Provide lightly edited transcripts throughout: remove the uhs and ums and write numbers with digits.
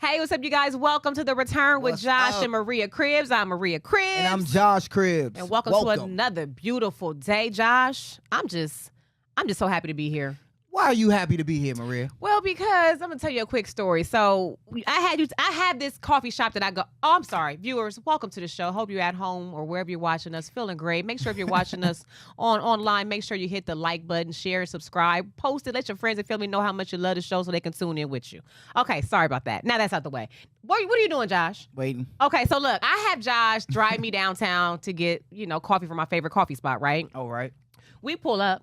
Hey, what's up, you guys? Welcome to The Return with What's Josh up? and Maria Cribbs. I'm Maria Cribbs. And I'm Josh Cribbs. And welcome to another beautiful day, Josh. I'm just so happy to be here. Why are you happy to be here, Maria? Well, because I'm gonna tell you a quick story. So I had this coffee shop that I go. Oh, I'm sorry, viewers. Welcome to the show. Hope you're at home or wherever you're watching us, feeling great. Make sure if you're watching us online, make sure you hit the like button, share, subscribe, post it. Let your friends and family know how much you love the show so they can tune in with you. Okay, sorry about that. Now that's out the way. What are you doing, Josh? Waiting. Okay, so look, I have Josh drive me downtown to get coffee from my favorite coffee spot. Right? All right. We pull up.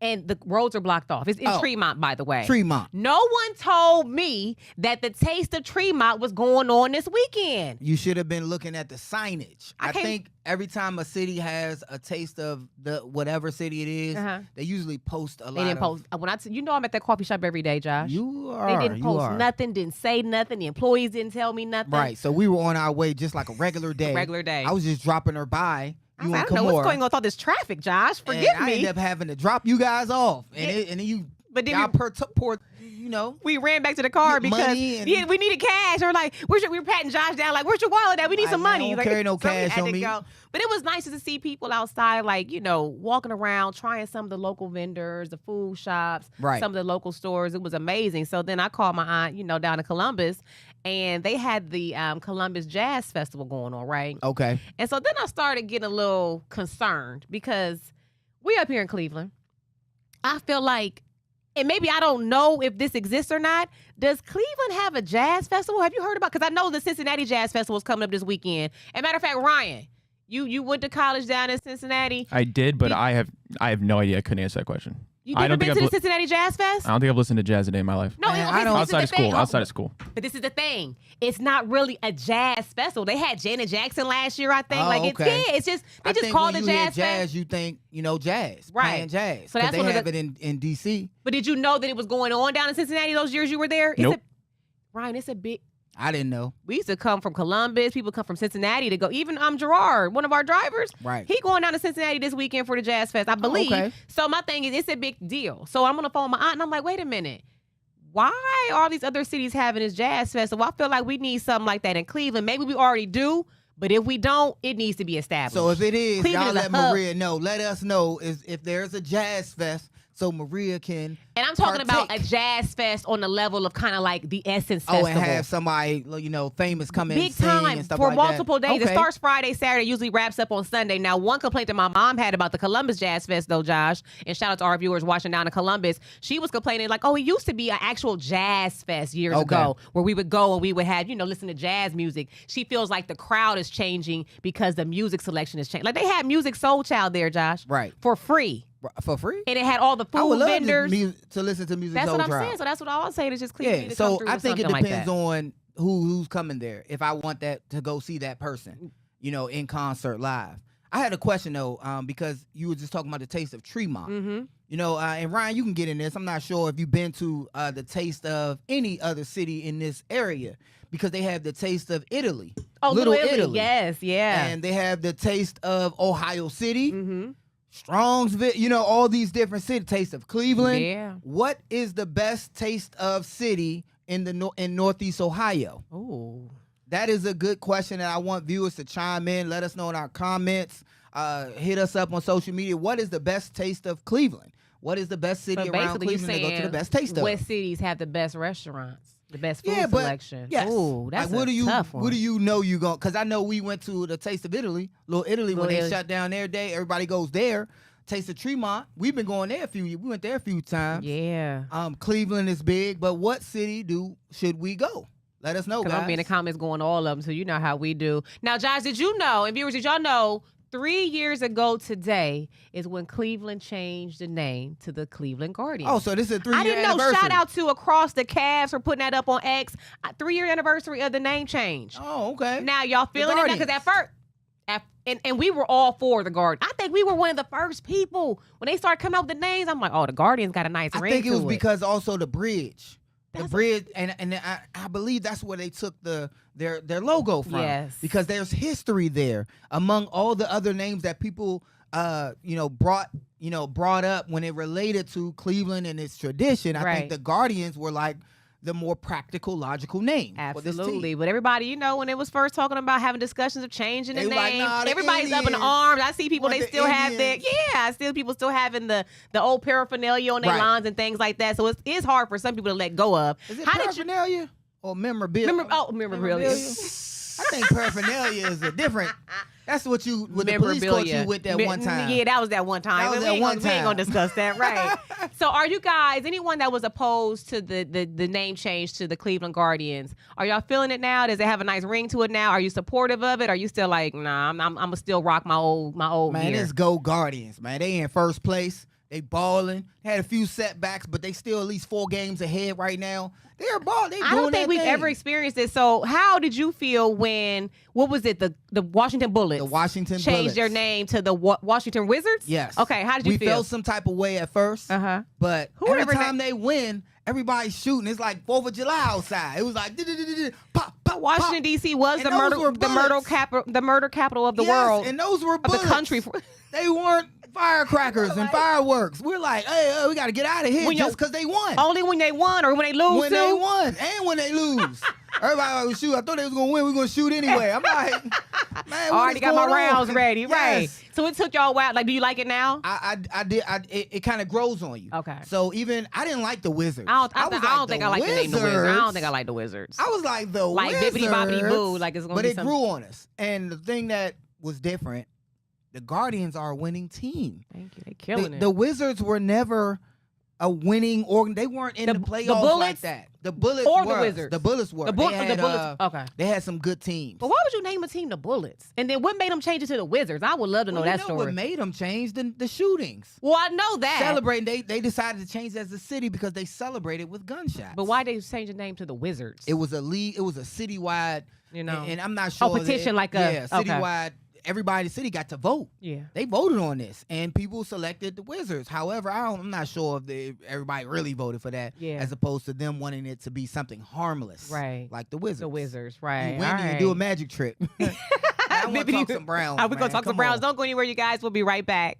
And the roads are blocked off. It's in Tremont, by the way. Tremont. No one told me that the Taste of Tremont was going on this weekend. You should have been looking at the signage. I think every time a city has a taste of the whatever city it is, they usually post a lot. They didn't post. I'm at that coffee shop every day, Josh. You are. They didn't post nothing, didn't say nothing. The employees didn't tell me nothing. Right. So we were on our way just like a regular day. I was just dropping her by. I don't know what's going on with all this traffic, Josh. Forgive me. I ended up having to drop you guys off, and then you. But then we ran back to the car because we needed cash. Or like, we were patting Josh down, like, where's your wallet at? We need some money. I don't carry no cash on me. But it was nice to see people outside, like, walking around, trying some of the local vendors, the food shops, some of the local stores. It was amazing. So then I called my aunt, down in Columbus, and they had the Columbus Jazz Festival going on, right? Okay. And so then I started getting a little concerned because we up here in Cleveland. I feel like, and maybe I don't know if this exists or not, does Cleveland have a jazz festival? Have you heard about? Because I know the Cincinnati Jazz Festival is coming up this weekend. As a matter of fact, Ryan, you went to college down in Cincinnati. I did, but I have no idea. I couldn't answer that question. You never been to the Cincinnati Jazz Fest? I don't think I've listened to jazz a day in my life. No, outside of school. But this is the thing. It's not really a jazz festival. They had Janet Jackson last year, I think. It's just they just called it Jazz Fest. You think jazz, right? Playing jazz. So that's they have it in DC. But did you know that it was going on down in Cincinnati those years you were there? Nope. Ryan, it's a big. I didn't know. We used to come from Columbus. People come from Cincinnati to go. Even Gerard, one of our drivers, right? He going down to Cincinnati this weekend for the Jazz Fest, I believe. Okay. So my thing is, it's a big deal. So I'm on the phone with my aunt, and I'm like, wait a minute. Why are all these other cities having this Jazz Festival? I feel like we need something like that in Cleveland. Maybe we already do, but if we don't, it needs to be established. So if it is, Cleveland y'all is let Maria know. Let us know if there's a Jazz Fest. So Maria can. And I'm talking about a jazz fest on the level of kind of like the Essence Festival. And have somebody, famous come in big and sing time and stuff for like multiple that. days. It starts Friday, Saturday, usually wraps up on Sunday. Now, one complaint that my mom had about the Columbus Jazz Fest, though, Josh, and shout out to our viewers watching down in Columbus, she was complaining like, it used to be an actual jazz fest years ago where we would go and we would have, listen to jazz music. She feels like the crowd is changing because the music selection is changing. Like they had Music Soul Child there, Josh. Right. For free. For free? And it had all the food I would love vendors. to listen to music. That's Soul what I'm Child. saying. So that's what I was saying. It's just Cleveland. Yeah. So I think it depends on who's coming there. If I want that to go see that person, in concert live. I had a question though, because you were just talking about the Taste of Tremont. Mm-hmm. And Ryan, you can get in this. I'm not sure if you've been to the Taste of any other city in this area, because they have the Taste of Italy. Oh, Little Italy. Yes, yeah. And they have the Taste of Ohio City. Mm-hmm. Strongsville, all these different cities. Taste of Cleveland. Yeah. What is the best taste of city in Northeast Ohio? Oh, that is a good question, and I want viewers to chime in. Let us know in our comments. Hit us up on social media. What is the best taste of Cleveland? What is the best city around Cleveland to go to the best taste of? What cities have the best restaurants? The best food selection. Yes. Ooh, that's tough one. What do you know you going? Because I know we went to the Taste of Italy, Little Italy, when they shut down their day. Everybody goes there. Taste of Tremont. We've been going there we went there a few times. Yeah. Cleveland is big, but what city should we go? Let us know, guys. Because I'm in the comments going all of them, so you know how we do. Now, Josh, did you know, and viewers, did y'all know 3 years ago today is when Cleveland changed the name to the Cleveland Guardians. Oh, so this is a 3-year anniversary. I didn't know. Shout out to Across the Cavs for putting that up on X. 3-year anniversary of the name change. Oh, okay. Now, y'all feeling it now? Because at first, and we were all for the Guardians. I think we were one of the first people. When they started coming up with the names, I'm like, the Guardians got a nice ring to it. I think it was because also the bridge. The bridge, and I believe that's where they took their logo from. Yes. Because there's history there among all the other names that people brought up when it related to Cleveland and its tradition. I think the Guardians were like the more practical, logical name. Absolutely. But everybody, you know, when it was first talking about having discussions of changing the They name, like, nah, the everybody's up in Indians. arms. I see people, Want they the still have that. Indians. Yeah, I see people still having the old paraphernalia on their Right. lines and things like that. So it is hard for some people to let go of. Is it How did you paraphernalia or memorabilia? memorabilia. I think paraphernalia is a different. That's what you with the police caught you with that one time. Yeah, that was that one time. That was we that ain't one gonna, we ain't gonna time. discuss that, right? So, are you guys anyone that was opposed to the name change to the Cleveland Guardians? Are y'all feeling it now? Does it have a nice ring to it now? Are you supportive of it? Are you still like, nah, I'm gonna still rock my old Man, gear? it's go Guardians, man. They in first place. They balling. Had a few setbacks, but they still at least 4 games ahead right now. They're balling. They doing I don't think their we've thing. ever experienced it. So, how did you feel when what was it? The Washington Bullets. The Washington changed Bullets. their name to the Washington Wizards. Yes. Okay. How did you we feel? felt some type of way at first, but every Whoever time they win, everybody's shooting. It's like 4th of July outside. It was like pop, pop, Washington pop. D.C. was And the those were murder capital of the Yes, world and those were of the bullets. country. They weren't firecrackers and fireworks. We're like, hey, we got to get out of here When just because they won. Only when they won or when they lose When too? they won and when they lose. Everybody was shoot. I thought they was gonna win. We're gonna shoot anyway. I'm like, man, Already got my rounds ready, Yes. right? So it took y'all a while. Like, do you like it now? I did. It kind of grows on you. Okay. So even I didn't like the Wizards. I don't think I like the name the Wizards. I don't think I like the Wizards. I was like the like Wizards. bippity boppity boo. Like it's gonna But be it some... grew on us. And the thing that was different, the Guardians are a winning team. Thank you. They killing it. The Wizards were never a winning organ. They weren't in the playoffs Bullets like that. The Bullets or were. the Wizards. The Bullets were. The Bullets. Okay. They had some good teams. But why would you name a team the Bullets? And then what made them change it to the Wizards? I would love to know that story. What made them change the shootings? Well, I know that. Celebrating, they decided to change as a city because they celebrated with gunshots. But why they change the name to the Wizards? It was a league. It was a citywide. You know, and I'm not sure. petition like a citywide. Everybody in the city got to vote. Yeah, they voted on this, and people selected the Wizards. However, I'm not sure if everybody really voted for that. Yeah. As opposed to them wanting it to be something harmless, right? Like the Wizards. The Wizards, right? You win, you do a magic trick. I want to talk some Browns. We're gonna talk some Browns. Don't go anywhere, you guys. We'll be right back.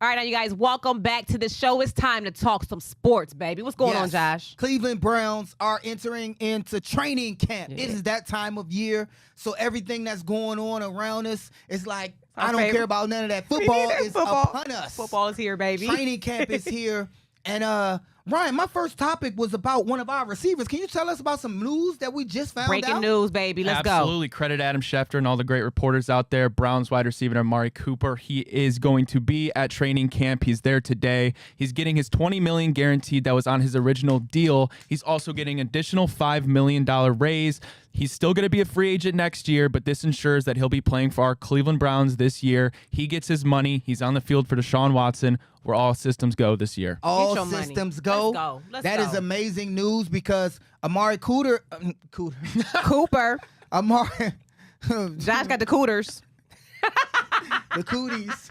All right, now you guys, welcome back to the show. It's time to talk some sports, baby. What's going on, Josh? Cleveland Browns are entering into training camp. Yeah. It is that time of year, so everything that's going on around us is like, Our I don't favorite. care about none of that. Football is upon us. Football is here, baby. Training camp is here. And Ryan, my first topic was about one of our receivers. Can you tell us about some news that we just found out? Breaking news, baby. Let's go. Absolutely. Credit Adam Schefter and all the great reporters out there. Browns wide receiver Amari Cooper. He is going to be at training camp. He's there today. He's getting his $20 million guaranteed that was on his original deal. He's also getting an additional $5 million raise. He's still going to be a free agent next year, but this ensures that he'll be playing for our Cleveland Browns this year. He gets his money. He's on the field for Deshaun Watson, where all systems go this year. All systems go. Let's go. Let's That go. is amazing news because Amari Cooper. Amari. Josh got the cooters. The cooties.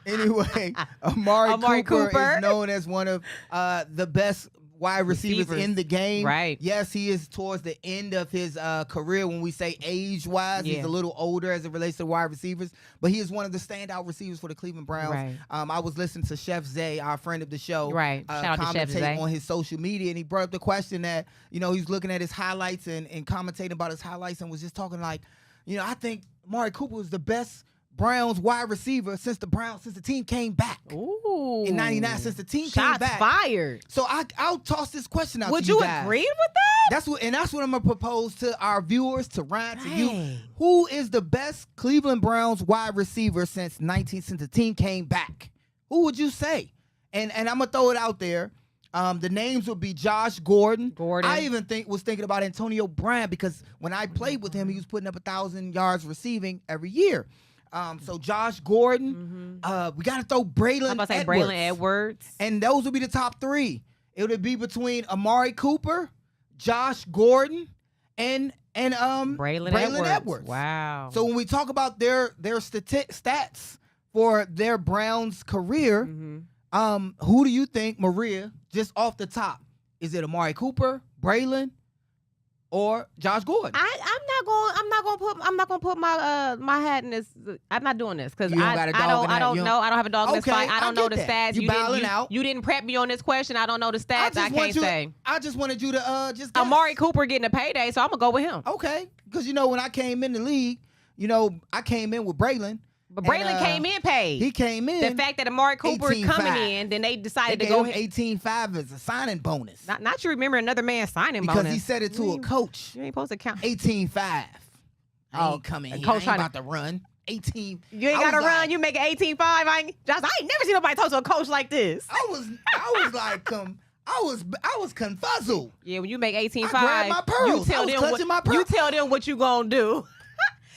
Anyway, Amari Cooper is known as one of the best wide receivers in the game. Right. Yes, he is towards the end of his career. When we say age-wise, he's a little older as it relates to wide receivers, but he is one of the standout receivers for the Cleveland Browns. Right. I was listening to Chef Zay, our friend of the show, Right. Shout out to Chef Zay. commentate on his social media, and he brought up the question that, he was looking at his highlights and commentating about his highlights and was just talking like, I think Amari Cooper was the best Browns wide receiver since the team came back. Ooh. In 99, since the team came back. Shots fired. So I'll toss this question out Would to you you guys. agree with that? That's what I'm gonna propose to our viewers, to Ryan, to you. Dang. Who is the best Cleveland Browns wide receiver since the team came back? Who would you say? And I'm gonna throw it out there. The names would be Josh Gordon. I even was thinking about Antonio Brown because when I played with him, he was putting up 1,000 yards receiving every year. So Josh Gordon, we got to throw Braylon I'm about to say Edwards. Braylon Edwards. And those would be the top 3. It would be between Amari Cooper, Josh Gordon, and Braylon Edwards. Wow. So when we talk about their stats for their Browns career, who do you think, Maria, just off the top? Is it Amari Cooper, Braylon, or Josh Gordon. I'm not gonna put my hat in this. I'm not doing this because You don't got a dog in that? I don't You know. I don't have a dog in this Okay, fight. I don't know get the that. stats. You bowing out. You didn't prep me on this question. I don't know the stats. I can't say. I just wanted you to just guess. Amari Cooper getting a payday, so I'm gonna go with him. Okay, because when I came in the league, I came in with Braylon. But Braylon came in paid. He came in. The fact that Amari Cooper is coming 18.5. in, then they They decided to gave go him ahead. 18.5 as a signing bonus. Not you remember another man's signing because bonus. he said it to a coach. You ain't supposed to count. 18.5. I ain't coming here. Coach I ain't about to run. 18. You ain't got to run. You make it 18.5. I ain't never seen nobody talk to a coach like this. I was like, I was confuzzled. Yeah, when you make 18.5, I grabbed my pearls. I was clutching my pearls. You tell them what you gonna do.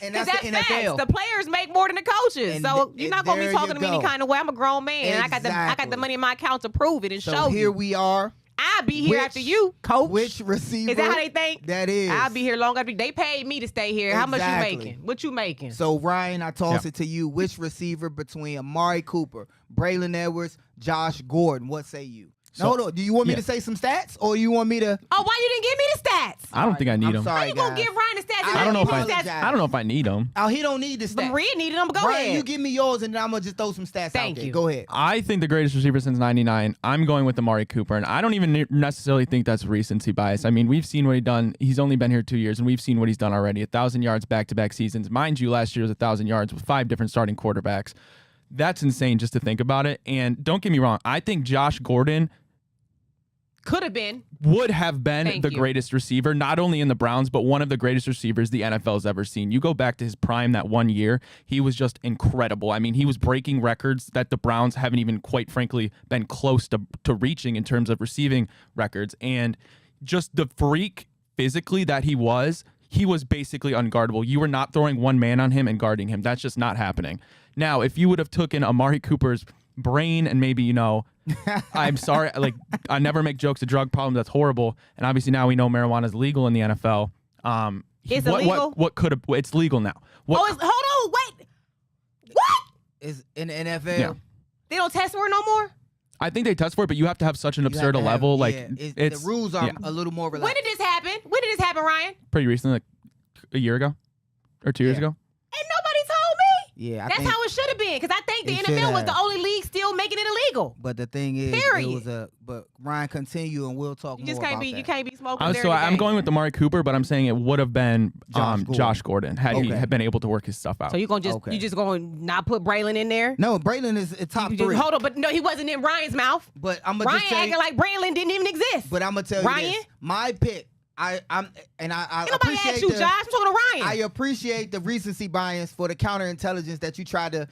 And Because that's the facts. NFL. The players make more than the coaches, And so you're not gonna be there talking you to me any go. kind of way. I'm a grown man, and I got Exactly. the money in my account to prove it and So show here you. we are. I'll be here after you, coach. Which receiver? Is that how they think? That is. I'll be here long after they paid me to stay here. How much you Exactly. making? What you making? So Ryan, I toss it to you. Which receiver between Amari Cooper, Braylon Edwards, Josh Gordon? What say you? So- Hold on. Do you want me to say some stats, or you want me to? Oh, why you didn't give me the stats? I don't think I need I'm them. sorry, How you gonna guys. give Ryan the stats? and I I don't know if give I. me the stats? apologize. I don't know if I need them. Oh, he don't need the But stats. Maria needed them. Go Ryan, ahead. you give me yours, and then I'm gonna just throw some stats out Thank there. you. Go ahead. I think the greatest receiver since '99. I'm going with Amari Cooper, and I don't even necessarily think that's recency bias. I mean, we've seen what he's done. He's only been here 2 years, and we've seen what he's done already. 1,000 yards back-to-back seasons. Mind you, last year was 1,000 yards with 5 different starting quarterbacks. That's insane just to think about it. And don't get me wrong, I think Josh Gordon Could have been. would have been Thank the you. greatest receiver, not only in the Browns, but one of the greatest receivers the NFL's ever seen. You go back to his prime that 1 year, he was just incredible. I mean, he was breaking records that the Browns haven't even, quite frankly, been close to reaching in terms of receiving records. And just the freak physically that he was basically unguardable. You were not throwing one man on him and guarding him. That's just not happening. Now, if you would have taken Amari Cooper's brain and maybe, I'm sorry, like, I never make jokes of drug problems. That's horrible. And obviously now we know marijuana is legal in the NFL. Is it legal? What could have? It's legal now. What? Hold on, wait. What? Is in the NFL. Yeah. They don't test for it no more? I think they test for it, but you have to have such an You have absurd to have- level. Like, yeah, it's the rules are yeah, a little more When relaxed. did this happen? When did this happen, Ryan? pretty recently, like a year ago or 2 years Yeah. ago. And nobody told me. Yeah, I That's think, how it should have been. Because I think the it NFL was should the have. only league still making it illegal. But the thing is, Period. but Ryan, continue, and we'll talk You more just can't about be that. you can't be smoking. So there in the I'm game. going with Amari Cooper, but I'm saying it would have been Josh Gordon had he Okay. had been able to work his stuff out. So you gonna Okay. you just gonna not put Braylon in there? No, Braylon is a top You just- 3. hold on, but no, he wasn't in Ryan's mouth. But I'm gonna Ryan just say, acting like Braylon didn't even exist. but I'm gonna tell Ryan? you this. My pick. I Ain't nobody appreciate asked you, the, Josh. I'm talking to Ryan. I appreciate the recency bias for the counterintelligence that you try to,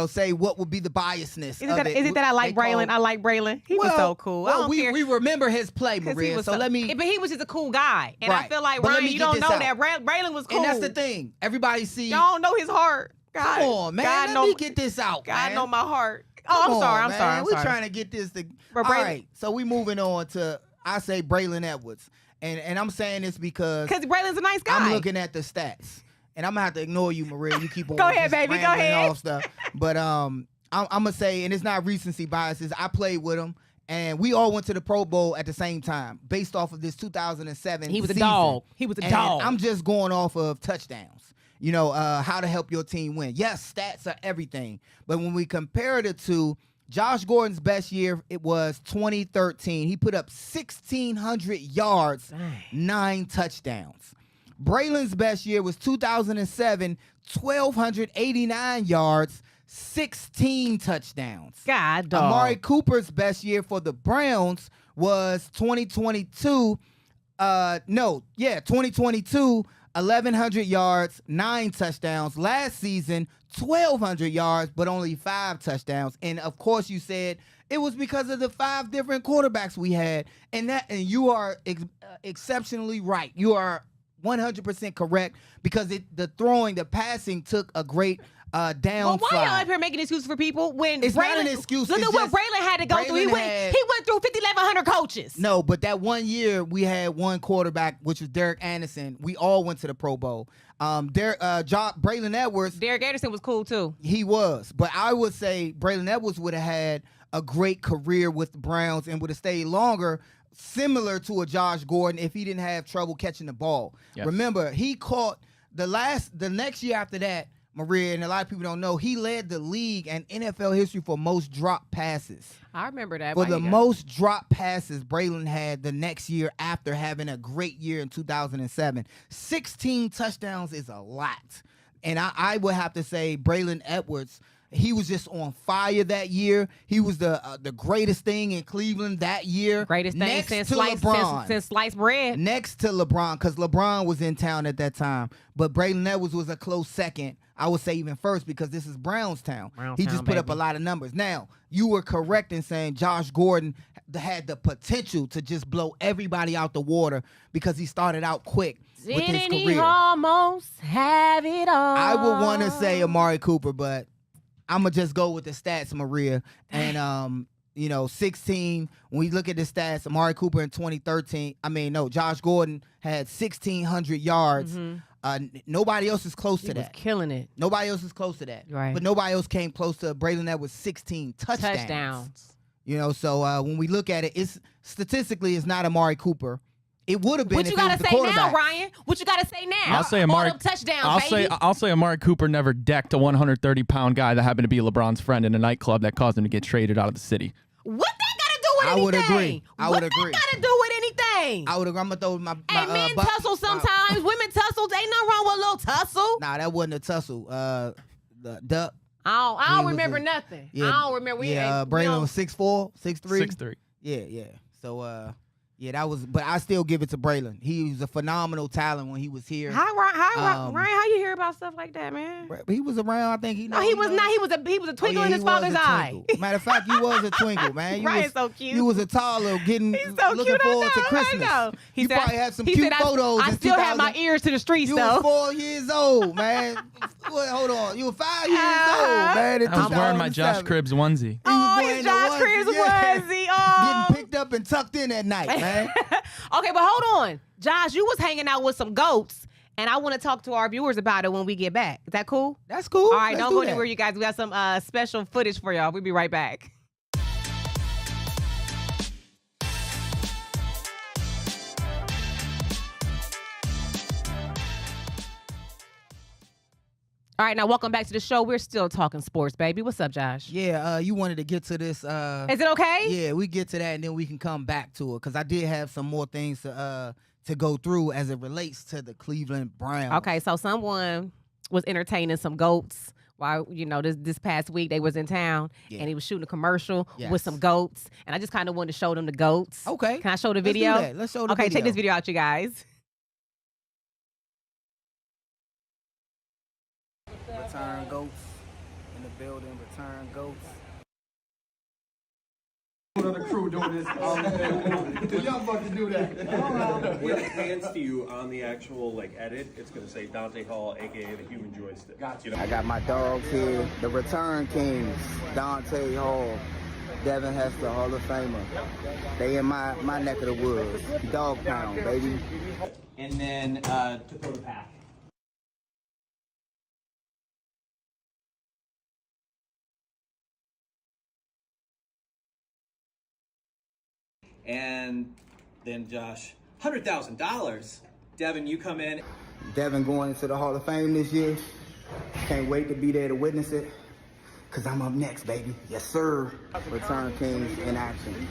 say what would be the biasness. Is it that I like Braylon? I like Braylon. He was so cool. I don't care. we remember his play, 'Cause he Maria. was So let me. But he was just a cool guy, and I Right. feel like But let Ryan, me you get don't this know out. that Braylon was cool. And that's the thing. Everybody see. Y'all know his heart. God, Come on, man. God Let know, me get this out, God man. know my heart. Come Oh, I'm on, sorry. I'm man. sorry. I'm We're sorry. trying to get this. But All Braylon- right. So we moving on to I say Braylon Edwards, and I'm saying this because Braylon's a nice guy. I'm looking at the stats, and I'm gonna have to ignore you, Maria. You keep on Go ahead, just baby. Go rambling ahead. off stuff. But I'm gonna say, and it's not recency biases. I played with him, and we all went to the Pro Bowl at the same time, based off of this 2007. He was a season. dog. He was a And dog. I'm just going off of touchdowns. How to help your team win. Yes, stats are everything, but when we compare the two. Josh Gordon's best year, it was 2013. He put up 1,600 yards, 9 touchdowns. Braylon's best year was 2007, 1,289 yards, 16 touchdowns. God, dog. Amari Cooper's best year for the Browns was 2022. 2022, 1,100 yards, 9 touchdowns. Last season, 1,200 yards, but only 5 touchdowns. And of course, you said it was because of the 5 different quarterbacks we had. And you are exceptionally right. You are 100% correct because the passing took a great downslide. Well, why y'all up here making excuses for people when It's Braylon, not an excuse. Look It's at what just Braylon had to go through. He Braylon went through 5,100 coaches. No, but that 1 year we had one quarterback, which was Derek Anderson. We all went to the Pro Bowl. Braylon Edwards, Derek Anderson was cool too. he was. But I would say Braylon Edwards would have had a great career with the Browns and would have stayed longer, similar to a Josh Gordon if he didn't have trouble catching the ball. Yes. Remember, he caught the next year after that, Maria, and a lot of people don't know, he led the league and NFL history for most drop passes. I remember that. For the most drop passes Braylon had the next year after having a great year in 2007. 16 touchdowns is a lot. And I would have to say Braylon Edwards, he was just on fire that year. He was the greatest thing in Cleveland that year. Greatest thing next since to LeBron. since sliced bread. Next to LeBron, because LeBron was in town at that time. But Braylon Edwards was a close second. I would say even first because this is Brownstown. He just put up a lot of numbers. Now, you were correct in saying Josh Gordon had the potential to just blow everybody out the water because he started out quick with his Didn't he career. almost have it all? I would want to say Amari Cooper, but I'm going to just go with the stats, Maria. And, 16, when we look at the stats, Amari Cooper in 2013, Josh Gordon had 1,600 yards. Nobody else is close to that. He was killing it. Nobody else is close to that. Right. But nobody else came close to Braylon Edwards 16 touchdowns. So when we look at it, it's statistically it's not Amari Cooper. It would have been. What you gotta say now, Ryan? What you gotta say now? I'll say Amari. All them touchdowns, I'll say Amari Cooper never decked a 130-pound guy that happened to be LeBron's friend in a nightclub that caused him to get traded out of the city. What that gotta do with anything? I would agree. What that gotta do with anything? I would agree. I'm gonna throw my Hey, men tussle sometimes. Women tussle. Ain't nothing wrong with a little tussle. Nah, that wasn't a tussle. The duck. I don't remember nothing. Yeah, I don't remember. Braylon was 6'4", 6'3". 6'3". Yeah. So that was. But I still give it to Braylon. He was a phenomenal talent when he was here. Ryan, how you hear about stuff like that, man? He was around. I think he. No, he was not. He was a twinkle in his father's eye. Matter of fact, you was a twinkle, man. Ryan's so cute. You was a toddler looking, looking forward to Christmas. I know. You probably had some cute photos. I still have my ears to the streets, you though. You was 4 years old, man. Hold on. You were 5 years old, man. I was wearing my Josh Cribbs onesie. His Josh Cribbs onesie. Oh. Getting picked up and tucked in at night, man. Okay, but hold on. Josh, you was hanging out with some goats, and I want to talk to our viewers about it when we get back. Is that cool? That's cool. All right, don't go anywhere, you guys. We got some special footage for y'all. We'll be right back. All right, now welcome back to the show. We're still talking sports, baby. What's up, Josh? Yeah, you wanted to get to this. Is it okay? Yeah, we get to that, and then we can come back to it because I did have some more things to go through as it relates to the Cleveland Browns. Okay, so someone was entertaining some goats while this past week they was in town, and he was shooting a commercial with some goats, and I just kind of wanted to show them the goats. Okay, can I show the video? Let's do that. Let's show the video. Okay, check this video out, you guys. Return goats in the building. Return goats. Another crew doing this. Y'all about to do that. When it pans to you on the actual edit, it's gonna say Dante Hall, aka the Human Joystick. Gotcha. I got my dogs here. The Return Kings, Dante Hall, Devin Hester, Hall of Famer. They in my neck of the woods. Dog pound, baby. And then to throw the pack. And then Josh, $100,000. Devin, you come in. Devin going into the Hall of Fame this year. Can't wait to be there to witness it. Cause I'm up next, baby. Yes, sir. Return Kings in action.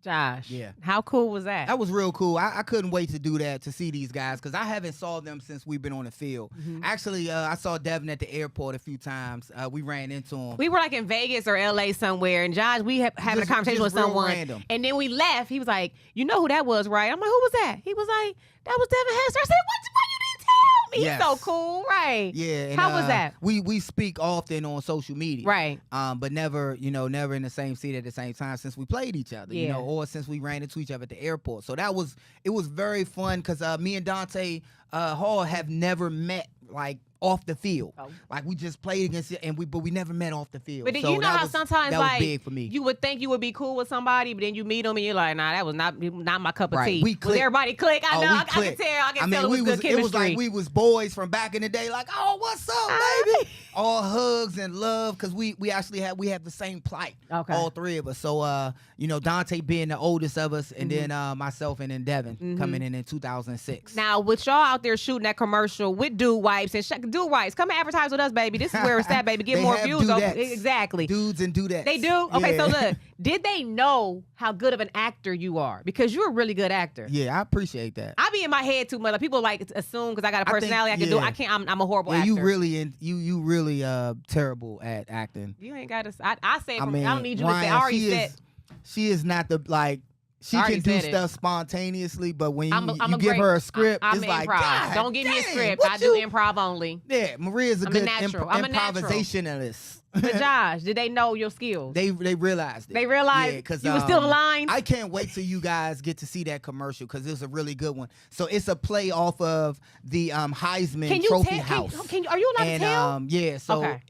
Josh. Yeah. How cool was that? That was real cool. I couldn't wait to do that, to see these guys, because I haven't saw them since we've been on the field. Actually, I saw Devin at the airport a few times. We ran into him. We were in Vegas or LA somewhere, and Josh, we having a conversation with someone. Random. And then we left. He was like, you know who that was, right? I'm like, who was that? He was like, that was Devin Hester. I said, why you didn't tell me? Yes. He's so cool, right? Yeah. And, how was that? We speak often on social media. Right. But never in the same seat at the same time since we played each other, or since we ran into each other at the airport. So it was very fun because me and Dante Hall have never met off the field. Oh. We just played against it, but we never met off the field. But so you know how sometimes that was big for me. You would think you would be cool with somebody, but then you meet them and you're like, nah, that was not my cup of tea. We clicked. Was everybody click? I know. I can tell. I can tell it was good chemistry. It was like we was boys from back in the day. Oh, what's up, baby? all hugs and love because we actually have the same plight. Okay. All three of us. So Dante being the oldest of us, and then myself and then Devin coming in 2006. Now, with y'all out there shooting that commercial with dude wipes and dude wipes, come and advertise with us, baby. This is where it's at, baby. Get They more have views. dudettes. Exactly. Dudes and dudettes. They do? Okay, Yeah. so look, did they know how good of an actor you are? Because you're a really good actor. Yeah, I appreciate that. I be in my head too much. Like, people like assume because I got a personality I can do. yeah. I can't. I'm a horrible Yeah, actor. you really terrible at acting. You ain't got to. I say it I from. mean, I don't need you Ryan, to say. I already said. she is not the like. She I already can do said it. stuff spontaneously, but when I'm you give her a script, I'm it's an like, improv. God, Don't give me a dang, script. what I do you-" improv only. Yeah, Maria's a I'm a good natural. I'm a natural. improvisationalist. But Josh, did they know your skills? They realized it. They realized yeah, 'cause, you were still aligned? I can't wait till you guys get to see that commercial because it's a really good one. So it's a play off of the Heisman Can you Trophy tell? House. Are you allowed And to tell? yeah, so Okay.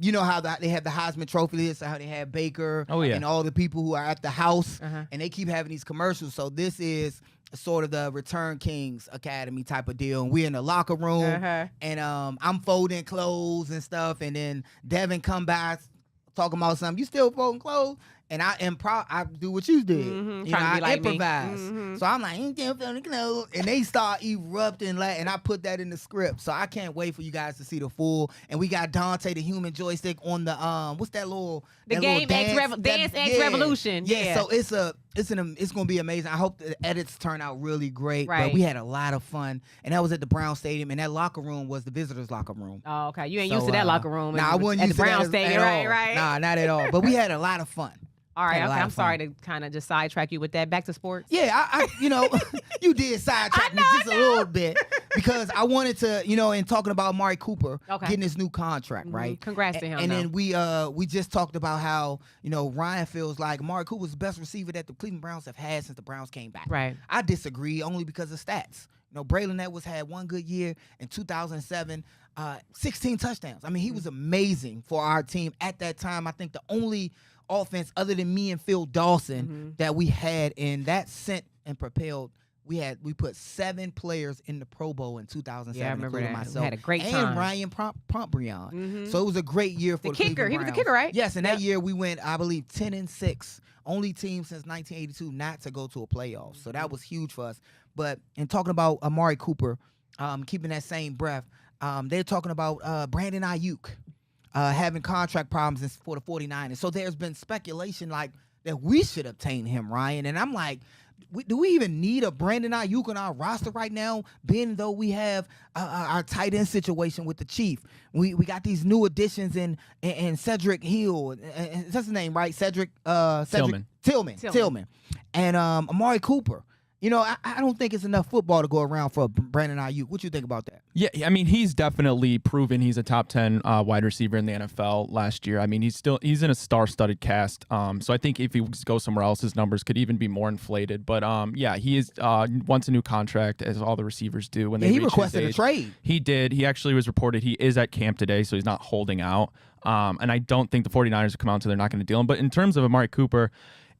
you know how they have the Heisman Trophy list, how they have Baker Oh, yeah. and all the people who are at the house, Uh-huh. and they keep having these commercials. So this is sort of the Return Kings Academy type of deal. And we're in the locker room, Uh-huh. and I'm folding clothes and stuff, and then Devin come by talking about something. You still folding clothes? And I do what you did. Mhm, You trying know, to be I like me. improvise. Mhm. So I'm like, you still folding clothes? And they start erupting, and I put that in the script. So I can't wait for you guys to see the full. And we got Dante, the human joystick, on the what's that little The that Game little X Dance X Revolution. Yeah. So it's gonna be amazing. I hope the edits turn out really great. Right. But we had a lot of fun, and that was at the Brown Stadium, and that locker room was the visitors' locker room. Oh, okay. You ain't So, used to that locker room. Nah, I wasn't at used the to that Brown at Stadium, right? all. Right. Nah, not at all. But we had a lot of fun. All right. Had a Okay. lot I'm of sorry fun. to kind of just sidetrack you with that. Back to sports. Yeah, I you did sidetrack me just a little bit because I wanted to, in talking about Amari Cooper Okay. getting his new contract, Mhm. right? Congrats to him, And though. then we just talked about how Ryan feels like Amari Cooper's the best receiver that the Cleveland Browns have had since the Browns came back. Right. I disagree only because of stats. Braylon Edwards had one good year in 2007, 16 touchdowns. I mean, he was amazing for our team at that time. I think the only offense other than me and Phil Dawson that we had, and that sent and propelled. We put 7 players in the Pro Bowl in 2007, Yeah, I remember including that. We myself. had a great and time. Ryan Pontbriand. Mhm. So it was a great year for The the kicker. Cleveland He was the Browns. kicker, right? Yes, and that Yep. year we went, I believe, 10-6. Only team since 1982 not to go to a playoff. So that was huge for us. But in talking about Amari Cooper, keeping that same breath, they're talking about Brandon Ayuk having contract problems for the 49ers. So there's been speculation like that we should obtain him, Ryan. And I'm like, do we even need a Brandon Ayuk on our roster right now, being though we have our tight end situation with the Chief? We got these new additions in Cedric Hill. That's his name, right? Cedric Tillman. And Amari Cooper. I don't think it's enough football to go around for Brandon Ayuk. What you think about that? Yeah, I mean, he's definitely proven he's a top 10 wide receiver in the NFL last year. I mean, he's in a star-studded cast. So I think if he goes somewhere else, his numbers could even be more inflated. But yeah, he is wants a new contract, as all the receivers do when they he reach his requested a age. trade. He did. He actually was reported he is at camp today, so he's not holding out. And I don't think the 49ers will come out, so they're not going to deal him. But in terms of Amari Cooper,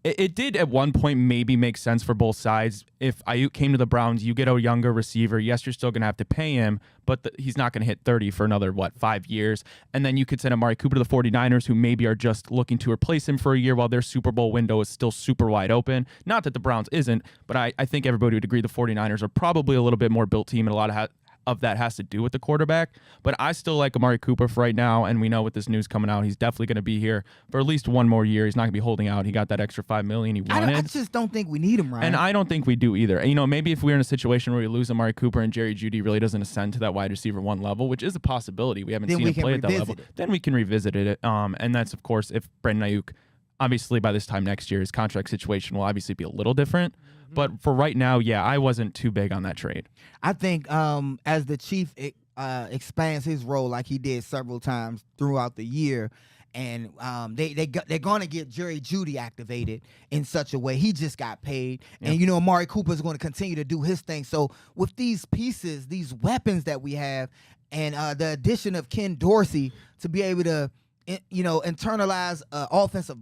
it did at one point maybe make sense for both sides. If Ayuk came to the Browns, you get a younger receiver. Yes, you're still going to have to pay him, but he's not going to hit 30 for another, 5 years? And then you could send Amari Cooper to the 49ers, who maybe are just looking to replace him for a year while their Super Bowl window is still super wide open. Not that the Browns isn't, but I think everybody would agree the 49ers are probably a little bit more built team, and a lot of that has to do with the quarterback. But I still like Amari Cooper for right now, and we know with this news coming out, he's definitely going to be here for at least one more year. He's not going to be holding out. He got that extra $5 million he wanted. I just don't think we need him, Ryan. And I don't think we do either. And, maybe if we're in a situation where we lose Amari Cooper and Jerry Jeudy really doesn't ascend to that wide receiver 1 level, which is a possibility. We haven't Then seen we him can play at that revisit level. it. Then we can revisit it. And that's, of course, if Brandon Ayuk, obviously by this time next year, his contract situation will obviously be a little different. But for right now, yeah, I wasn't too big on that trade. I think as the Chief expands his role like he did several times throughout the year, and they're going to get Jerry Jeudy activated in such a way. He just got paid. Yep. And, Amari Cooper is going to continue to do his thing. So with these pieces, these weapons that we have, and the addition of Ken Dorsey to be able to, internalize offensive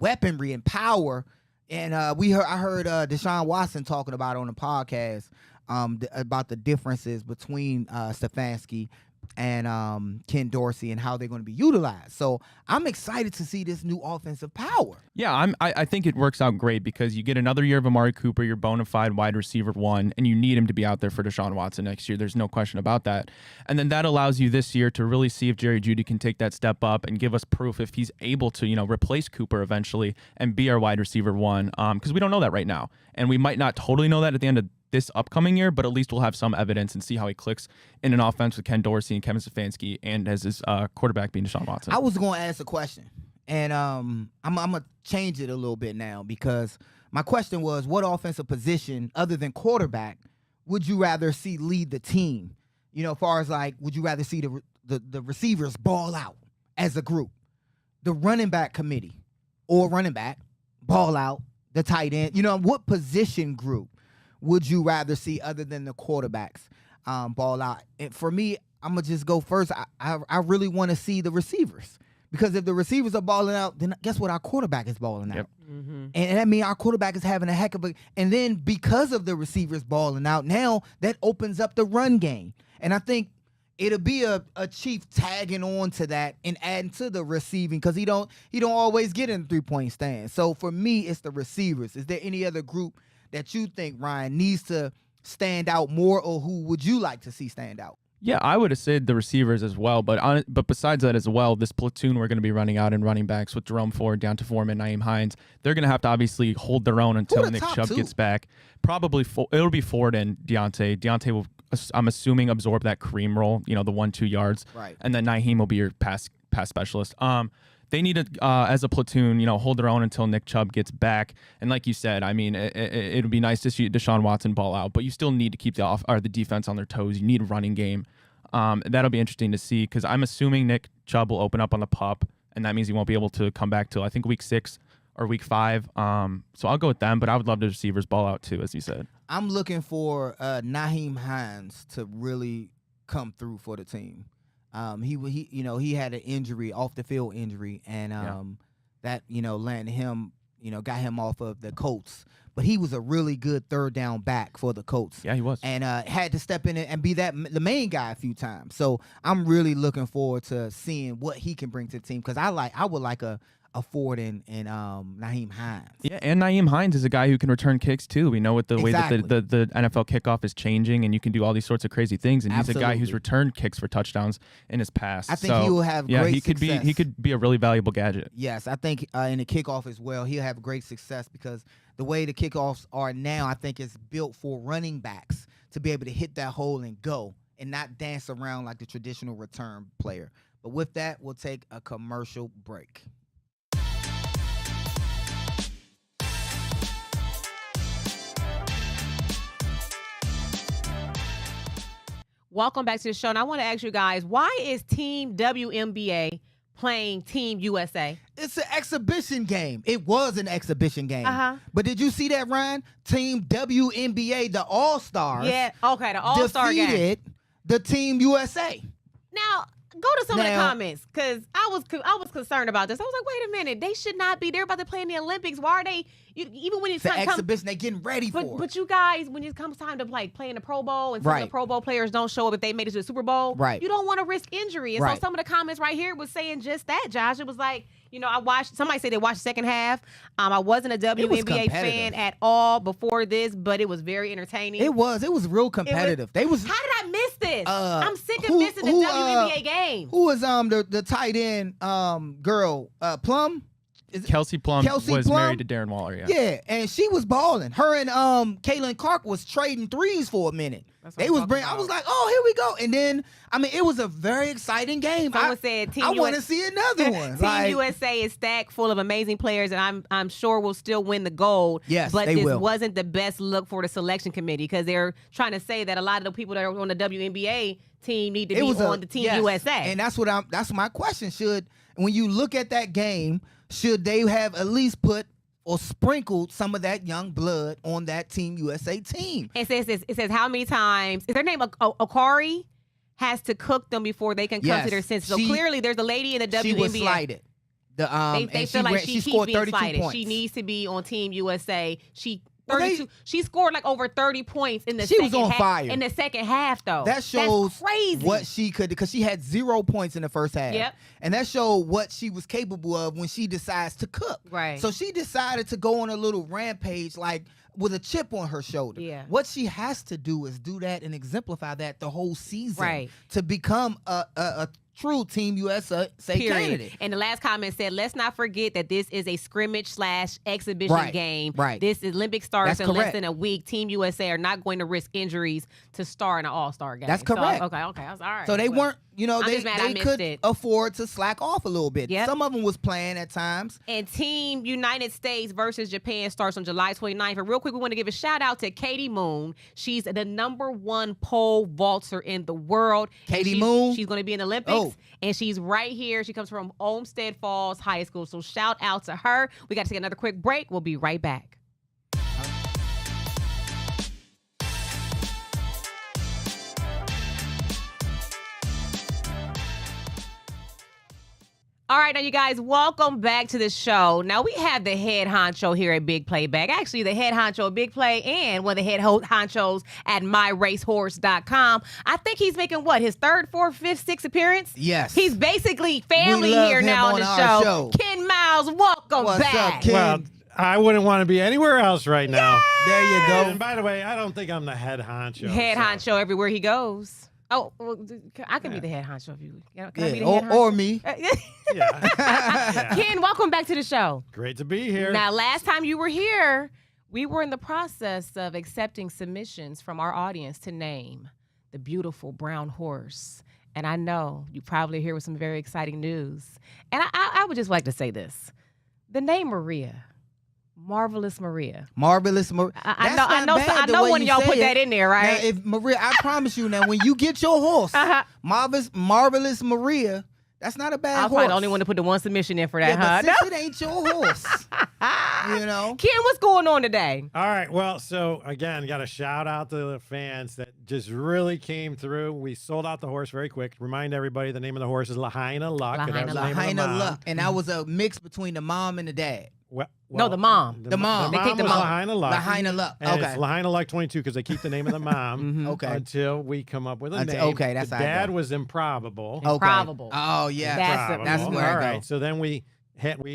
weaponry and power. And I heard Deshaun Watson talking about it on the podcast about the differences between Stefanski and Ken Dorsey and how they're going to be utilized. So I'm excited to see this new offensive power. Yeah, I think it works out great because you get another year of Amari Cooper, your bona fide wide receiver 1, and you need him to be out there for Deshaun Watson next year. There's no question about that. And then that allows you this year to really see if Jerry Jeudy can take that step up and give us proof if he's able to, replace Cooper eventually and be our wide receiver 1. Because we don't know that right now. And we might not totally know that at the end of this upcoming year, but at least we'll have some evidence and see how he clicks in an offense with Ken Dorsey and Kevin Stefanski and as his quarterback being Deshaun Watson. I was going to ask a question, and I'm going to change it a little bit now because my question was, what offensive position other than quarterback would you rather see lead the team? As far as like, would you rather see the receivers ball out as a group, the running back committee or running back ball out, the tight end? What position group would you rather see other than the quarterbacks ball out? And for me, I'm going to just go first. I really want to see the receivers. Because if the receivers are balling out, then guess what? Our quarterback is balling out. Yep. Mm-hmm. And that means our quarterback is having a heck of a... And then because of the receivers balling out, now that opens up the run game. And I think it'll be a Chief tagging on to that and adding to the receiving because he don't always get in the three-point stand. So for me, it's the receivers. Is there any other group that you think, Ryan, needs to stand out more, or who would you like to see stand out? Yeah, I would have said the receivers as well, but besides that as well, this platoon we're going to be running out in running backs with Jerome Ford, Deonta Foreman, Naeem Hines, they're going to have to obviously hold their own until Nick Chubb gets back. Probably it'll be Ford and Deontay. Deontay will, I'm assuming, absorb that cream roll, the 1-2 yards, right? And then Naeem will be your pass specialist. They need to, as a platoon, hold their own until Nick Chubb gets back. And like you said, I mean, it would be nice to see Deshaun Watson ball out, but you still need to keep the defense on their toes. You need a running game. That'll be interesting to see because I'm assuming Nick Chubb will open up on the pup, and that means he won't be able to come back till I think week 6 or week 5. So I'll go with them, but I would love the receivers ball out too, as you said. I'm looking for Naeem Hines to really come through for the team. He had an injury, off the field injury, and that landed him, got him off of the Colts. But he was a really good third down back for the Colts. Yeah, he was, and had to step in and be the main guy a few times. So I'm really looking forward to seeing what he can bring to the team because I would like a Ford and Naeem Hines. Yeah, and Naeem Hines is a guy who can return kicks too. We know with the way that the NFL kickoff is changing, and you can do all these sorts of crazy things. And he's a guy who's returned kicks for touchdowns in his past. I think he will have great success. He could be a really valuable gadget. Yes, I think in the kickoff as well, he'll have great success because the way the kickoffs are now, I think it's built for running backs to be able to hit that hole and go and not dance around like the traditional return player. But with that, we'll take a commercial break. Welcome back to the show. And I want to ask you guys, why is Team WNBA playing Team USA? It's an exhibition game. It was an exhibition game. Uh-huh. But did you see that, Ryan? Team WNBA, the All-Stars. Yeah, okay, the All-Star game. Defeated the Team USA. Now, go to some of the comments because I was concerned about this. I was like, wait a minute, they should not be. They're about to play in the Olympics. Why are they? Even when it's exhibition, they getting ready for it. But you guys, when it comes time to like play in the Pro Bowl and some of the Pro Bowl players don't show up if they made it to the Super Bowl, you don't want to risk injury. And so some of the comments right here was saying just that, Josh. It was like, I watched, somebody said they watched the second half. I wasn't a WNBA fan at all before this, but it was very entertaining. It was real competitive. How did I miss this? I'm sick of missing the WNBA game. Who was the tight end girl, Plum? Kelsey Plum was married to Darren Waller, yeah, and she was balling. Her and Caitlin Clark was trading threes for a minute. They was bringing. I was like, oh, here we go. And then, it was a very exciting game. Someone said, I want to see another one. Team USA is stacked full of amazing players, and I'm sure we'll still win the gold. Yes, but they this will. Wasn't the best look for the selection committee because they're trying to say that a lot of the people that are on the WNBA team need to be on the Team USA. And that's my question. When you look at that game, should they have at least put or sprinkled some of that young blood on that Team USA team? It says how many times is their name Akari has to cook them before they can come to their senses. So clearly there's a lady in the WNBA. She was slighted. They feel like she scored being 32 slighted. points. She needs to be on Team USA. 32. She scored like over 30 points in the She was second on half. fire. In the second half, though. That shows That's crazy. what she could, because she had 0 points in the first half. Yep. And that showed what she was capable of when she decides to cook. Right. So she decided to go on a little rampage, like with a chip on her shoulder. Yeah. What she has to do is do that and exemplify that the whole season. Right. To become a true Team USA candidate. And the last comment said, let's not forget that this is a scrimmage/exhibition Right, game. right. This Olympic starts That's in less correct. than a week. Team USA are not going to risk injuries to star in an all-star game. That's correct. So, okay. I was all right. So they Well, weren't, I'm they just mad I missed could it. afford to slack off a little bit. Yep. Some of them was playing at times. And Team United States versus Japan starts on July 29th. And real quick, we want to give a shout out to Katie Moon. She's the #1 pole vaulter in the world. Katie Moon? She's going to be in the Olympics. Oh. And she's right here. She comes from Olmsted Falls High School. So shout out to her. We got to take another quick break. We'll be right back. All right, now you guys, welcome back to the show. Now we have the head honcho here at Big Play back. Actually, the head honcho at Big Play and one of the head honchos at myracehorse.com. I think he's making his third, fourth, fifth, sixth appearance? Yes. He's basically family We love here him now on on the our show. show. Ken Miles, welcome What's back. up, Ken? Well, I wouldn't want to be anywhere else right now. There you go. And by the way, I don't think I'm the head honcho. Head so- honcho everywhere he goes. Oh, well, I can be the head honcho if you. Can I be the Yeah, head or honcho? me. Yeah. Ken, welcome back to the show. Great to be here. Now, last time you were here, we were in the process of accepting submissions from our audience to name the beautiful brown horse. And I know you probably are here with some very exciting news. And I would just like to say this. The name Maria, Marvelous Maria. Marvelous Maria. I know one of y'all put that in there, right? Now, if Maria, I promise you now, when you get your horse, Marvelous Maria, that's not a bad I'm horse. probably the only one to put the one submission in for that, yeah, huh? but since it ain't your horse, you know. Ken, what's going on today? All right. Well, so again, got a shout out to the fans that just really came through. We sold out the horse very quick. Remind everybody the name of the horse is Lahaina Luck. and that was the name of the Lahaina mom. Luck, and that was a mix between the mom and the dad. Well, the mom. The mom. They The take mom the was mom. Lahaina Luck. Lahaina Luck. And Okay. it's Lahaina Luck 22 because they keep the name of the mom Okay. until we come up with a Until- name. okay, that's the how I dad go. was improbable. Okay. Improbable. Oh yeah, That's where I All go. right. So then we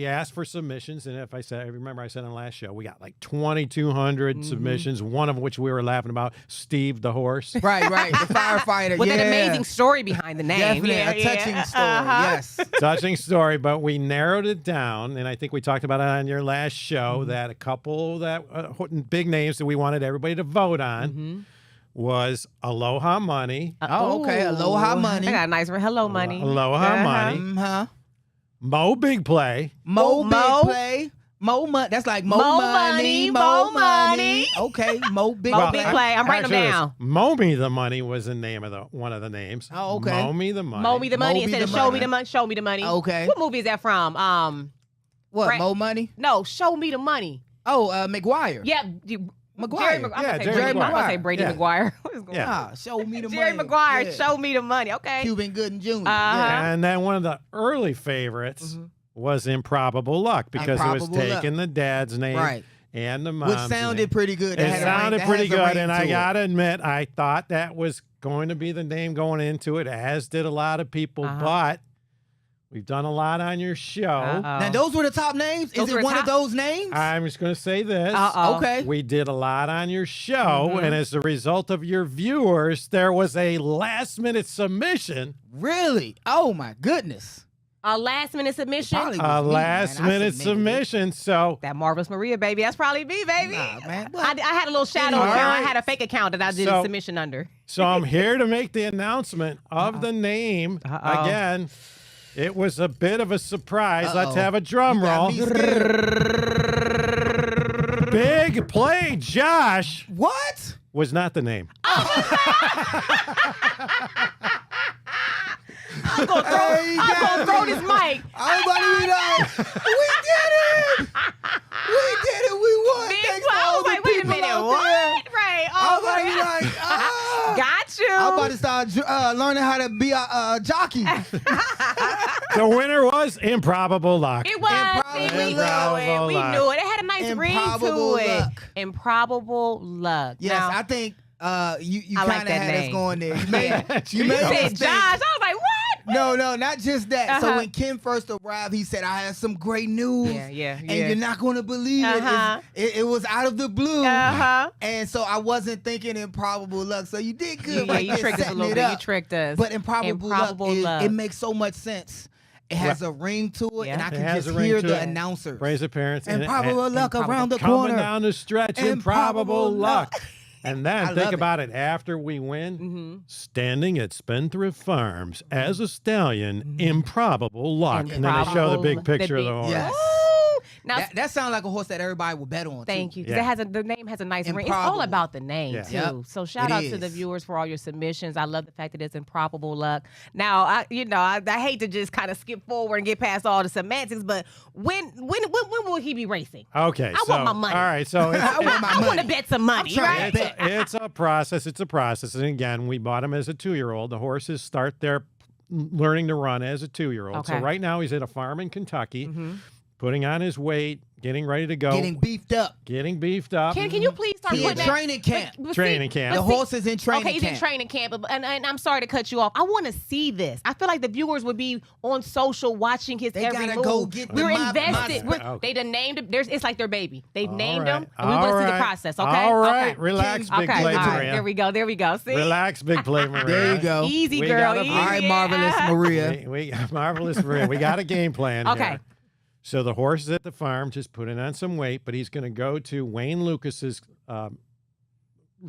asked for submissions, and I remember I said on the last show, we got like 2,200 submissions, one of which we were laughing about, Steve the horse. Right, the firefighter. With yeah. an amazing story behind the name. Definitely Yeah, a touching yeah. story. Uh-huh. Yes. Touching story, but we narrowed it down, and I think we talked about it on your last show that a couple that big names that we wanted everybody to vote on was Aloha Money, Oh, okay. Aloha Money. I got a nice one. Hello, money. Aloha Money, Mm-hmm. Mo Big Play, Mo Mo. Big Play. Mo Money. That's like Mo, Mo Money. Money, Mo Money. Okay. Mo Big Mo Play. Big Play. I'm writing them Actually, down. it's Mo Me the Money was the name of one of the names. Oh, okay. Mo Me the Money. Mow me the money Mo instead be of the show money. me the money. Show me the money. Okay. What movie is that from? What? Brad- Mo Money? No, show me the money. Oh, McGuire. Yeah, Maguire. I'm Yeah, gonna say Jerry Brady. I'm gonna say Maguire. Brady Yeah. Maguire. What is going Yeah. on? Ah, show me the Jerry money. Maguire, Yeah. show me the money. Okay. Cuban Gooden Jr. Uh-huh. And then one of the early favorites was Improbable Luck because it was Improbable Luck. taking the dad's name Right. and the Yeah. mom's Which sounded name. pretty good. It had a sounded ring- pretty that has a good, ring and to I it. gotta admit, I thought that was going to be the name going into it, as did a lot of people. Uh-huh. But we've done a lot on your show. Uh-oh. Now, those were the top names? Those Is were it one top- of those names? I'm just going to say this. Uh-oh. Okay. We did a lot on your show, and as a result of your viewers, there was a last-minute submission. Really? Oh, my goodness. A last minute submission. Probably A was me, man. I last-minute submitted it. submission. So That Marvelous Maria, baby. That's probably me, baby. Nah, man. I had a little shadow All account. I right. had a fake account that I did So- a submission under. So I'm here to make the announcement of the name. Uh-oh. Again, it was a bit of a surprise. Let's Uh-oh. have a drum You got roll. me scared. Big Play Josh What? was not the name. I'm gonna throw this mic. I'm about to be like, we did it! We did it! We won! Big Thanks Play. for I all was the like, wait a people minute. out What? there. Right. I Oh, was about to be like, got you. I'm about to start learning how to be a jockey. The winner was Improbable Luck. It was. See, we knew it. We knew it. It had a nice ring to Improbable it. Luck. Improbable Luck. Yes, Now, I think you I kind like of that had us name. going there. Yeah. You you made us said think. Josh. I was like, what? No, not just that. So Uh-huh. when Ken first arrived, he said, I have some great news. Yeah. And you're not going to believe Uh-huh. it. It was out of the blue. Uh-huh. And so I wasn't thinking Improbable Luck. So you did good. Yeah, right you there, tricked us a setting little it bit. up. You tricked us. But Improbable Luck, it makes so much sense. It has a ring to it, Yeah. and I It can has just a ring hear to the it. announcers. Praise the parents. Improbable Luck around the coming corner. down the stretch. Improbable Improbable Luck. Luck. And then I think love about it. After we win, Mm-hmm. standing at Spendthrift Farms as a stallion, Improbable Luck. And then they show the big picture of the horse. Yes. Ooh. Now, That sounds like a horse that everybody would bet on. thank too. you. 'Cause Yeah. the name has a nice ring. It's all Improbable. about the name Yeah. too. Yep. So shout It out to the is. viewers for all your submissions. I love the fact that it's Improbable Luck. Now, I hate to just kind of skip forward and get past all the semantics, but when will he be racing? Okay. I want my money. All right. So it's, I want my I want money. to bet some money, trying right? to it's a process. It's a process. And again, we bought him as a 2-year-old. The horses start their learning to run as a 2-year-old. So Okay. right now he's at a farm in Kentucky, putting on his weight, getting ready to go, Getting beefed up. getting beefed up. Can you please start He in putting that? training camp. But Training camp. The but see- horse is in training Okay, he's in camp. training camp, and I'm sorry to cut you off. I want to see this. I feel like the viewers would be on social watching his They every gotta move. go get the We're my- invested. my- They done named him. It's like their baby. They've named right. him, and we All want to see the right. process. Okay. All right. Okay. Relax, King- big Okay. play, All right. Maria. There we go. See. Relax, big play, Maria. There you go. Easy, We girl. gotta- Easy. All right, Marvelous Maria. We marvelous Maria. We got a game plan Okay. here. So the horse is at the farm, just putting on some weight, but he's going to go to Wayne Lucas's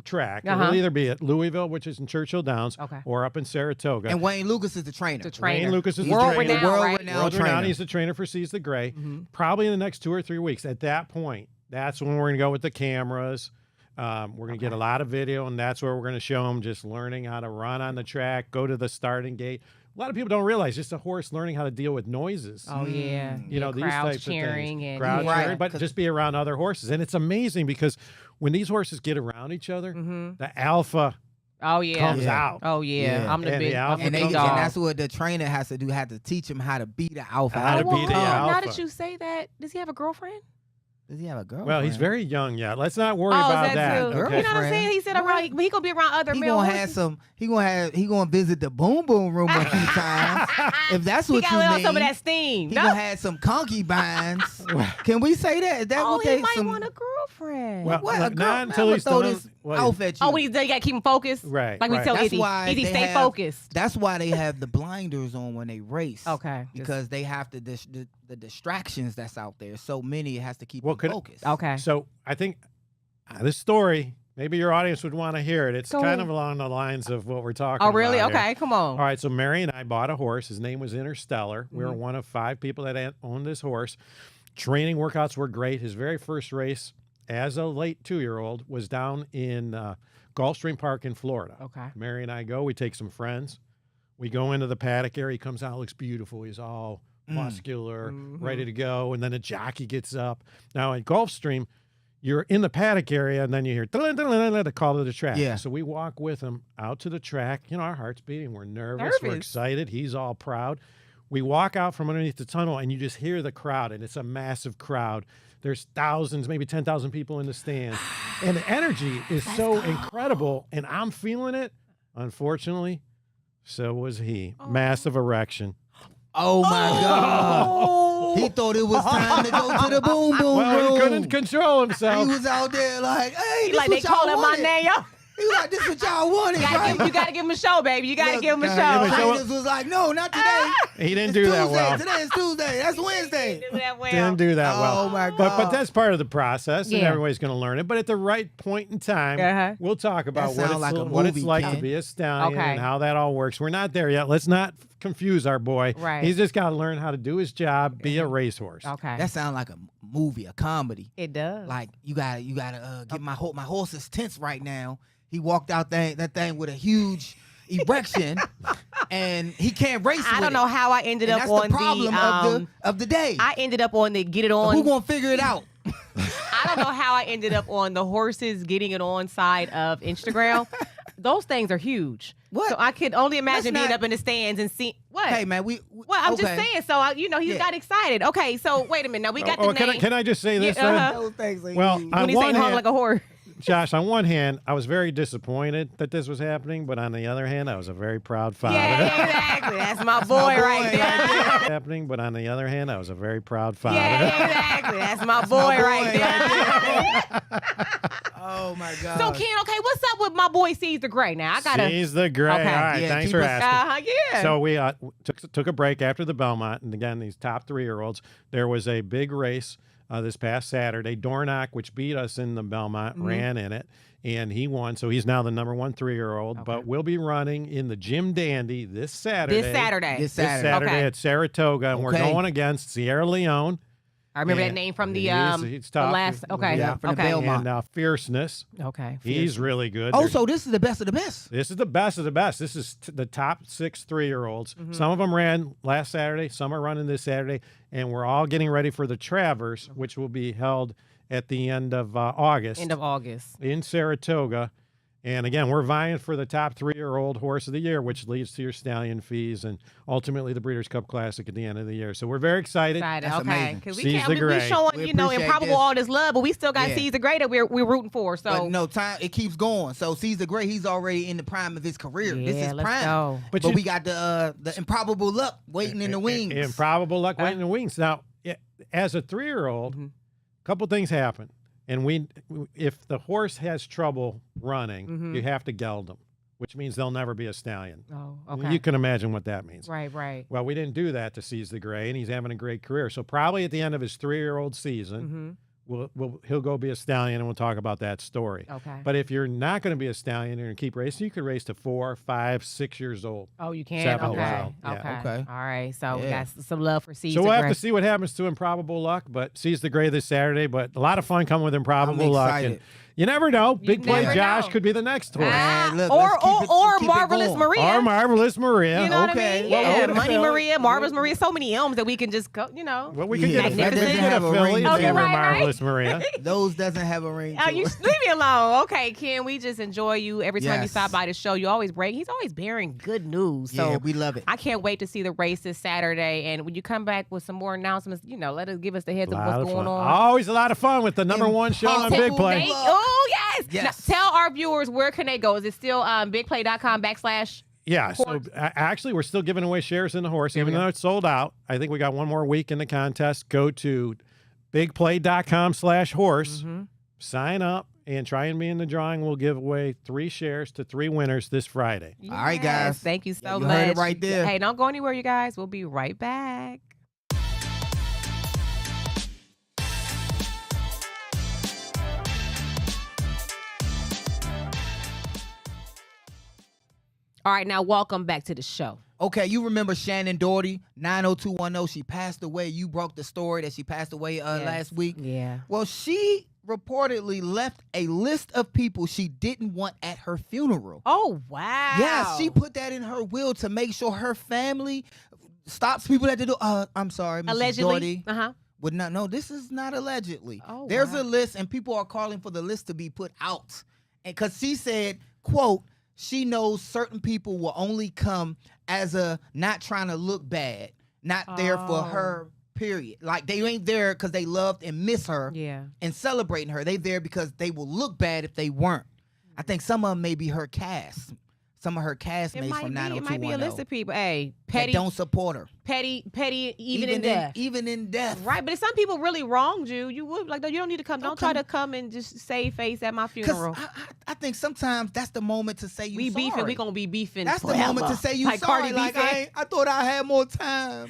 track. Uh-huh. It'll either be at Louisville, which is in Churchill Downs, Okay. or up in Saratoga. And Wayne Lucas is the trainer. The trainer. Wayne Lucas is the World trainer. renowned, World right? renowned World trainer. renowned. He's the trainer for Seize the Gray. Probably in the next 2 or 3 weeks. At that point, that's when we're going to go with the cameras. We're going to get a lot of video, and that's where we're going to show him just learning how to run on the track, go to the starting gate. A lot of people don't realize just a horse learning how to deal with noises. Oh yeah. You know, these crowds types cheering of things. and Crowd Right. cheering, but just be around other horses. And it's amazing because when these horses get around each other, the alpha Oh yeah. comes out. Oh yeah. Yeah. I'm the And big. the I'm alpha the And, big comes dog. that's what the trainer has to do. Have to teach him how to be the alpha. How to Oh, be the now alpha. that you say that, does he have a girlfriend? Does he have a girl? Well, he's very young yet. Let's not worry Oh, about is that too? Okay. You know what I'm Girlfriend. saying? He said around. He gonna be around other He male gonna horses. have some. He gonna visit the boom boom room a few times. If that's He what got you a little mean. some of that steam. He No? gonna have some concubines. Can we say that? Is that Oh, what he they might some? want a girlfriend. Well, What? look, A girl? not until I'ma he's throw done- this well, off at you. Oh, when he's done, you gotta keep him focused. Right, Like we right. tell That's Izzy. why Izzy, they stay have- focused. That's why they have the blinders on when they race. Okay. Because they have to the distractions that's out there. So many it has to keep Well, them could- focused. Okay. So I think this story, maybe your audience would want to hear it. It's Go kind ahead. of along the lines of what we're talking Oh, about. really? here. Okay. Come on. All right, so Mary and I bought a horse. His name was Interstellar. We were one of 5 people that owned this horse. Training workouts were great. His very first race as a late 2-year-old was down in Gulfstream Park in Florida. Okay. Mary and I go. We take some friends. We go into the paddock area. He comes out, looks beautiful. He's all muscular, ready to go. And then a jockey gets up. Now at Gulfstream, you're in the paddock area, and then you hear the call to the track. Yeah. So we walk with him out to the track. You know, our heart's beating. We're nervous. We're Nervous. excited. He's all proud. We walk out from underneath the tunnel, and you just hear the crowd, and it's a massive crowd. There's thousands, maybe 10,000 people in the stands. And the energy is so incredible, and I'm feeling it. Unfortunately, so was he. Massive erection. Oh my God. He thought it was time to go to the boom boom Well, room. he couldn't control He himself. was out there like, hey, He this like they what y'all calling my wanted. name. Yo. He was like, this what y'all wanted, right? You gotta give him a show, baby. You gotta Look, give him a gotta show. give him a show. Trainers was like, no, not today. He didn't It's do Tuesday. that well. Today is Tuesday. That's Wednesday. Do that well. Didn't do that well. Oh my But God. that's part of the process, and Yeah. everybody's going to learn it. But at the right point in time, Uh-huh. we'll talk about That what sound like a what it's movie, like to Ken. be a stallion Okay. and how that all works. We're not there yet. Let's not confuse our boy. Right. He's just got to learn how to do his job, be a racehorse. Okay. That sounds like a movie, a comedy. It does. Like you gotta get my horse is tense right now. He walked out that thing with a huge erection, and he can't race. I with don't know how I ended And up that's on the problem of the day. I ended up on the get it Who on. gonna figure it out? I don't know how I ended up on the horses getting it on side of Instagram. those things are huge. What? So I could only imagine Let's being not- up in the stands and see what. Hey man, well, I'm just okay. saying. So he Yeah. got excited. Okay, so wait a minute. Now we got the name. Can I just say this? Yeah, then? Those things are Well, huge. on when he say one hung hand, like a horse. Josh, on one hand, I was very disappointed that this was happening, but on the other hand, I was a very proud father. Yeah, exactly. That's my boy, my boy right there. Happening, but on the other hand, I was a very proud father. Yeah, exactly. That's my boy, My boy right there. Oh my God. So Ken, okay, what's up with my boy Sees the Gray? Now I gotta. He's the great. Okay. All right, Yeah, thanks keep for us- asking. Yeah. So we took a break after the Belmont, and again, these top 3-year-olds. There was a big race this past Saturday. Dornock, which beat us in the Belmont, ran in it, and he won. So he's now the number 1 3-year-old. But we'll be running in the Jim Dandy this Saturday. This Saturday. This This Saturday. Saturday Okay. at Saratoga, and we're Okay. going against Sierra Leone. I remember that and name from the he's the tough. last. Okay. Yeah, from the okay. Belmont. And Fierceness. Okay. He's really good. Oh, They're- so this is the best of the best. This is the best of the best. This is the top 6 3-year-olds. Some of them ran last Saturday. Some are running this Saturday. And we're all getting ready for the Travers, which will be held at the end of August End of August. in Saratoga. And again, we're vying for the top 3-year-old horse of the year, which leads to your stallion fees and ultimately the Breeders' Cup Classic at the end of the year. So we're very excited. Excited. That's okay. amazing. Because we Sees can't. the We Gray. showing We Improbable appreciate all this love, but we still got Yeah. Sees the Gray that we're rooting for. So But no, time it keeps going. So Sees the Gray, he's already in the prime of his career. This Yeah, is let's prime. go. But, But you- we got the improbable luck waiting in the wings. Improbable luck waiting in the wings. Now, as a 3-year-old, a couple things happen. And if the horse has trouble running, you have to geld them, which means they'll never be a stallion. Oh, okay. You can imagine what that means. Right. Right. Well, we didn't do that to Seize the Gray, and he's having a great career. So probably at the end of his 3-year-old season, he'll go be a stallion, and we'll talk about that story. Okay. But if you're not going to be a stallion, you're going to keep racing, you could race to 4, 5, 6 years old. Oh, you can. 7 Okay. years old. Yeah. Okay. Okay. All right. So we Yeah. got some love for Sees So the we'll Gray. have to see what happens to Improbable Luck, but Seize the Gray this Saturday. But a lot of fun coming with Improbable I'm Luck. excited. And you never know. Big Play never Josh know. could be the next horse. Ah, Man, look, or let's keep it Marvelous going. Maria. Or Marvelous Maria. You know Okay. what I mean? Well, Yeah, we'll Money fill it. Maria, Marvelous Maria, so many M's that we can just go, Well, we could Yeah, get a, that we could doesn't get have a a filly ring and to name it. her Right, right. Marvelous Maria. Those doesn't have a ring. Oh, to you it. leave me alone. Okay, Ken, we just enjoy you every time you Yes. stop by the show. You always bring. He's always bearing good news. So Yeah, we love it. I can't wait to see the race this Saturday. And when you come back with some more announcements, give us the heads A of lot what's of going fun. on. Always a lot of fun with the number 1 show on Big Play. Impossible. Oh yes. Yes. Now, tell our viewers where can they go? Is it still bigplay.com / Yeah, so Horse. actually, we're still giving away shares in the horse, There we even go. though it's sold out. I think we got one more week in the contest. Go to bigplay.com/horse, sign up, and try and be in the drawing. We'll give away 3 shares to 3 winners this Friday. All right, guys. Thank you so You much. heard it right there. Hey, don't go anywhere, you guys. We'll be right back. All right, now welcome back to the show. Okay, you remember Shannon Doherty, 90210. She passed away. You broke the story that she passed away Yes. last week. Yeah. Well, she reportedly left a list of people she didn't want at her funeral. Oh, wow. Yeah, she put that in her will to make sure her family stops people at the door. I'm sorry, Mrs. Allegedly. Doherty. Would not. No, this is not allegedly. Oh, There's wow. a list, and people are calling for the list to be put out. And because she said, quote, she knows certain people will only come as a not trying to look bad, not there for Oh. her, period. Like they ain't there because they loved and miss her Yeah. and celebrating her. They there because they will look bad if they weren't. I think some of them may be her cast. Some of her It castmates might, from be, it 90210 might be a list of people. Hey, petty, that don't support her. petty, even in death. Even in death. Right, but if some people really wronged you, you would like, no, you don't need to come. Don't Don't try come. to come and just save face at my Because funeral. I think sometimes that's the moment to say you We sorry. beefing. We gonna be beefing. That's the forever. moment to say you like sorry. Cardi B Like said. I thought I had more time.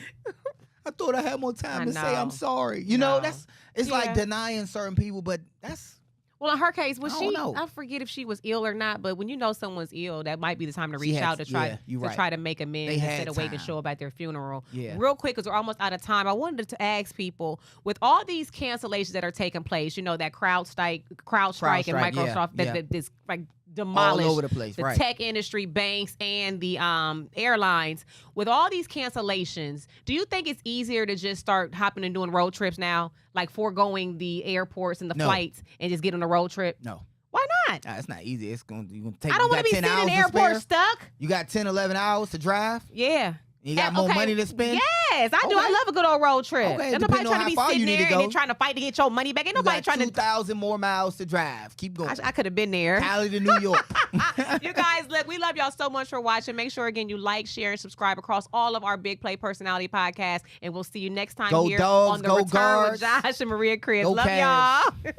I thought I had more time I to say I'm know. sorry. You know, No. it's Yeah. like denying certain people, but that's Well, in her case, was I she? don't know. I forget if she was ill or not. But when you know someone's ill, that might be the time to She reach had out to- to try yeah, you to right. try to make amends They had instead of waiting to time. show up at their funeral. Yeah. Real quick, because we're almost out of time. I wanted to ask people with all these cancellations that are taking place. You know that crowd strike and CrowdStrike, yeah, Microsoft yeah. that this like all demolished over the place. the Right. tech industry, banks, and the airlines. With all these cancellations, do you think it's easier to just start hopping and doing road trips now, like foregoing the airports and the No. flights, and just get on a road trip? No. Why not? Nah, it's not easy. It's going to take. I don't want to be sitting in the airport stuck. You got 10, 11 hours to drive. Yeah. You got more money to spend? Yes, I do. I love a good old road trip. Okay, Ain't nobody depending on trying to how be far sitting you need to there go. and then trying to fight to get your money back. Ain't You nobody got trying to. 2,000 more miles to drive. Keep going. I could have been there. Cali to New York. You guys, look, we love y'all so much for watching. Make sure, again, you like, share, and subscribe across all of our Big Play Personality podcasts. And we'll see you next time Go here Dogs, on The go Return Guards. with Josh and Maria Chris. Go Love Cavs. y'all.